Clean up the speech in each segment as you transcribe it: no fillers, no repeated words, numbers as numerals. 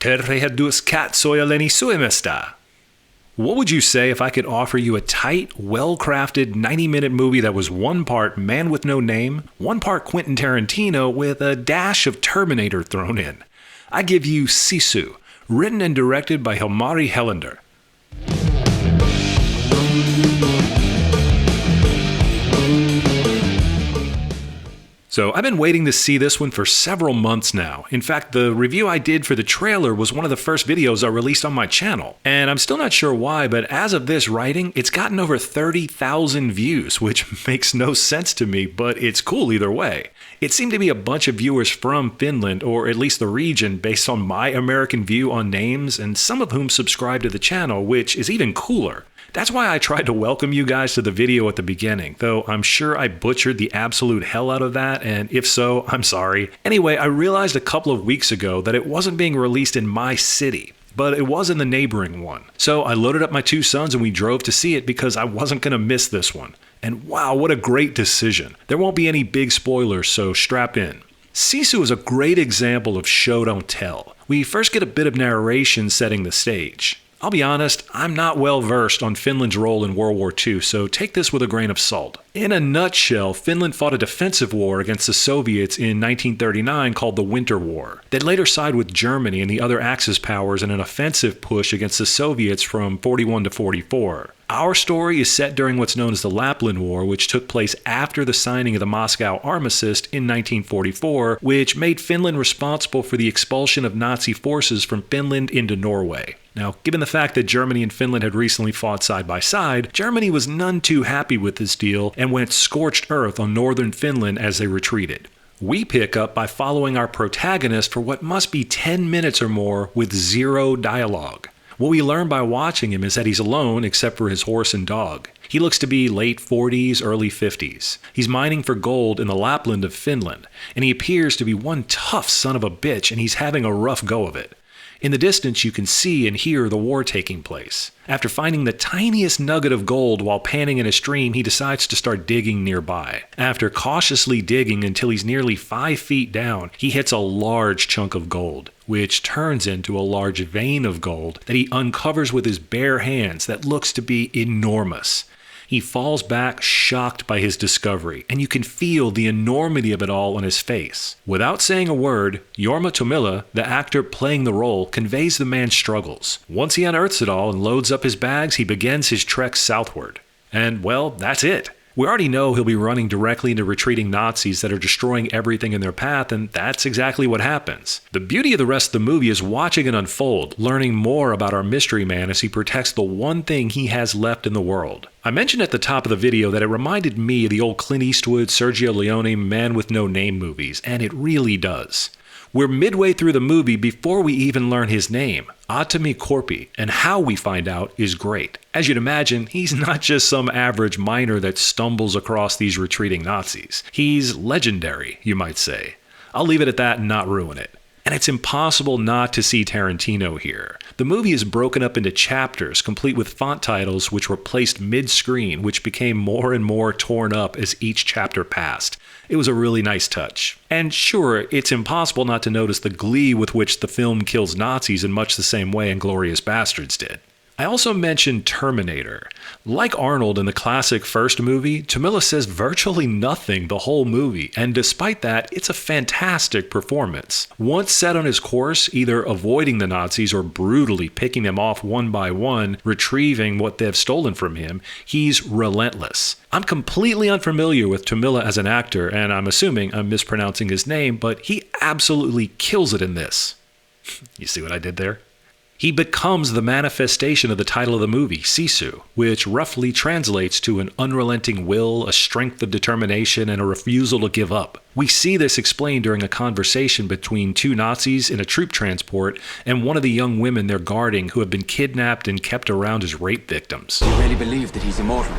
Tervehdys katsojalleni Suomesta. What would you say if I could offer you a tight, well-crafted 90-minute movie that was one part Man with No Name, one part Quentin Tarantino with a dash of Terminator thrown in? I give you Sisu, written and directed by Hilmari Helander. So I've been waiting to see this one for several months now. In fact, the review I did for the trailer was one of the first videos I released on my channel. And I'm still not sure why, but as of this writing, it's gotten over 30,000 views, which makes no sense to me, but it's cool either way. It seemed to be a bunch of viewers from Finland, or at least the region, based on my American view on names, and some of whom subscribe to the channel, which is even cooler. That's why I tried to welcome you guys to the video at the beginning, though I'm sure I butchered the absolute hell out of that, and if so, I'm sorry. Anyway, I realized a couple of weeks ago that it wasn't being released in my city, but it was in the neighboring one. So I loaded up my two sons and we drove to see it because I wasn't going to miss this one. And wow, what a great decision. There won't be any big spoilers, so strap in. Sisu is a great example of show don't tell. We first get a bit of narration setting the stage. I'll be honest, I'm not well versed on Finland's role in World War II, so take this with a grain of salt. In a nutshell, Finland fought a defensive war against the Soviets in 1939 called the Winter War. They'd later side with Germany and the other Axis powers in an offensive push against the Soviets from 41 to 44. Our story is set during what's known as the Lapland War, which took place after the signing of the Moscow Armistice in 1944, which made Finland responsible for the expulsion of Nazi forces from Finland into Norway. Now, given the fact that Germany and Finland had recently fought side by side, Germany was none too happy with this deal and went scorched earth on northern Finland as they retreated. We pick up by following our protagonist for what must be 10 minutes or more with zero dialogue. What we learn by watching him is that he's alone except for his horse and dog. He looks to be late 40s, early 50s. He's mining for gold in the Lapland of Finland, and he appears to be one tough son of a bitch, and he's having a rough go of it. In the distance, you can see and hear the war taking place. After finding the tiniest nugget of gold while panning in a stream, he decides to start digging nearby. After cautiously digging until he's nearly 5 feet down, he hits a large chunk of gold, which turns into a large vein of gold that he uncovers with his bare hands that looks to be enormous. He falls back shocked by his discovery, and you can feel the enormity of it all on his face. Without saying a word, Jorma Tommila, the actor playing the role, conveys the man's struggles. Once he unearths it all and loads up his bags, he begins his trek southward. And, well, that's it. We already know he'll be running directly into retreating Nazis that are destroying everything in their path, and that's exactly what happens. The beauty of the rest of the movie is watching it unfold, learning more about our mystery man as he protects the one thing he has left in the world. I mentioned at the top of the video that it reminded me of the old Clint Eastwood, Sergio Leone, Man with No Name movies, and it really does. We're midway through the movie before we even learn his name, Atami Korpi, and how we find out is great. As you'd imagine, he's not just some average miner that stumbles across these retreating Nazis. He's legendary, you might say. I'll leave it at that and not ruin it. And it's impossible not to see Tarantino here. The movie is broken up into chapters, complete with font titles which were placed mid-screen, which became more and more torn up as each chapter passed. It was a really nice touch. And sure, it's impossible not to notice the glee with which the film kills Nazis in much the same way Inglourious Basterds did. I also mentioned Terminator. Like Arnold in the classic first movie, Tommila says virtually nothing the whole movie, and despite that, it's a fantastic performance. Once set on his course, either avoiding the Nazis or brutally picking them off one by one, retrieving what they've stolen from him, he's relentless. I'm completely unfamiliar with Tommila as an actor, and I'm assuming I'm mispronouncing his name, but he absolutely kills it in this. You see what I did there? He becomes the manifestation of the title of the movie, Sisu, which roughly translates to an unrelenting will, a strength of determination, and a refusal to give up. We see this explained during a conversation between two Nazis in a troop transport and one of the young women they're guarding who have been kidnapped and kept around as rape victims. Do you really believe that he's immortal?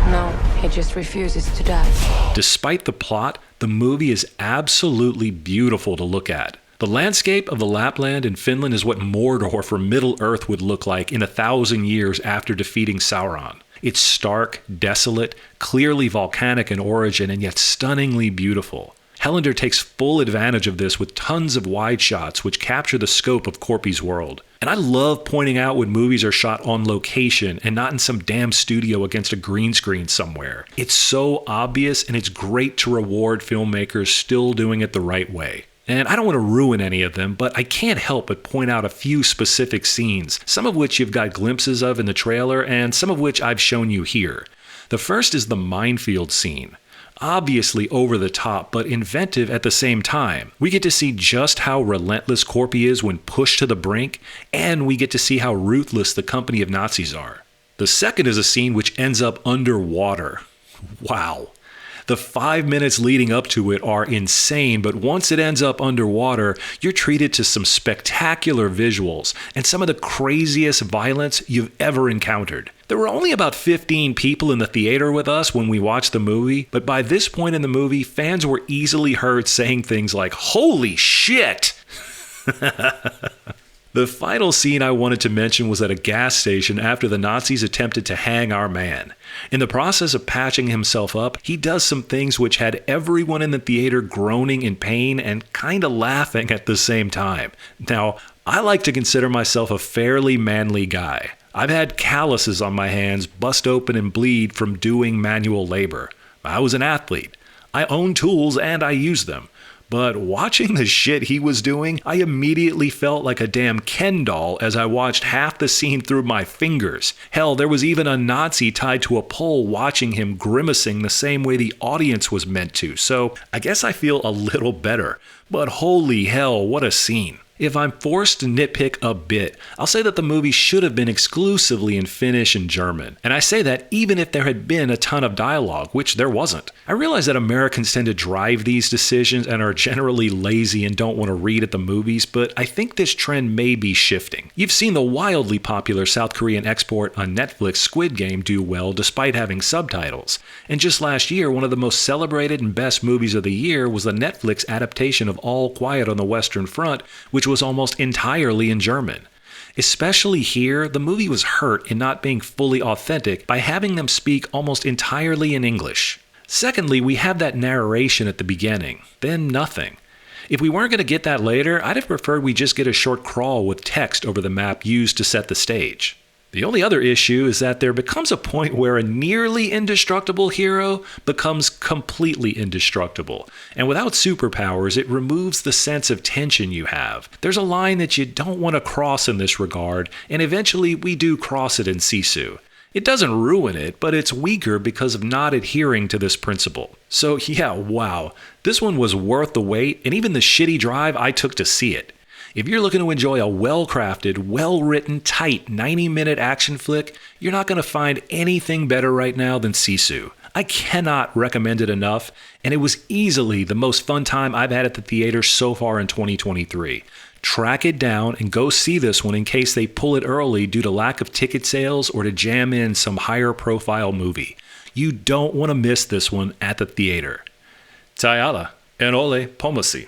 No, he just refuses to die. Despite the plot, the movie is absolutely beautiful to look at. The landscape of the Lapland in Finland is what Mordor for Middle-earth would look like in 1,000 years after defeating Sauron. It's stark, desolate, clearly volcanic in origin, and yet stunningly beautiful. Helander takes full advantage of this with tons of wide shots which capture the scope of Corpy's world. And I love pointing out when movies are shot on location and not in some damn studio against a green screen somewhere. It's so obvious, and it's great to reward filmmakers still doing it the right way. And I don't want to ruin any of them, but I can't help but point out a few specific scenes, some of which you've got glimpses of in the trailer and some of which I've shown you here. The first is the minefield scene. Obviously over the top, but inventive at the same time. We get to see just how relentless Corpy is when pushed to the brink, and we get to see how ruthless the company of Nazis are. The second is a scene which ends up underwater. Wow. The 5 minutes leading up to it are insane, but once it ends up underwater, you're treated to some spectacular visuals and some of the craziest violence you've ever encountered. There were only about 15 people in the theater with us when we watched the movie, but by this point in the movie, fans were easily heard saying things like, "Holy shit!" The final scene I wanted to mention was at a gas station after the Nazis attempted to hang our man. In the process of patching himself up, he does some things which had everyone in the theater groaning in pain and kinda laughing at the same time. Now, I like to consider myself a fairly manly guy. I've had calluses on my hands bust open and bleed from doing manual labor. I was an athlete. I own tools and I use them. But watching the shit he was doing, I immediately felt like a damn Ken doll as I watched half the scene through my fingers. Hell, there was even a Nazi tied to a pole watching him grimacing the same way the audience was meant to, so I guess I feel a little better. But holy hell, what a scene. If I'm forced to nitpick a bit, I'll say that the movie should have been exclusively in Finnish and German. And I say that even if there had been a ton of dialogue, which there wasn't. I realize that Americans tend to drive these decisions and are generally lazy and don't want to read at the movies, but I think this trend may be shifting. You've seen the wildly popular South Korean export on Netflix Squid Game do well despite having subtitles. And just last year, one of the most celebrated and best movies of the year was the Netflix adaptation of All Quiet on the Western Front, which was almost entirely in German. Especially here, the movie was hurt in not being fully authentic by having them speak almost entirely in English. Secondly, we have that narration at the beginning, then nothing. If we weren't going to get that later, I'd have preferred we just get a short crawl with text over the map used to set the stage. The only other issue is that there becomes a point where a nearly indestructible hero becomes completely indestructible. And without superpowers, it removes the sense of tension you have. There's a line that you don't want to cross in this regard, and eventually we do cross it in Sisu. It doesn't ruin it, but it's weaker because of not adhering to this principle. So yeah, wow, this one was worth the wait, and even the shitty drive I took to see it. If you're looking to enjoy a well-crafted, well-written, tight 90-minute action flick, you're not going to find anything better right now than Sisu. I cannot recommend it enough, and it was easily the most fun time I've had at the theater so far in 2023. Track it down and go see this one in case they pull it early due to lack of ticket sales or to jam in some higher-profile movie. You don't want to miss this one at the theater. Tayala and ole pomosi.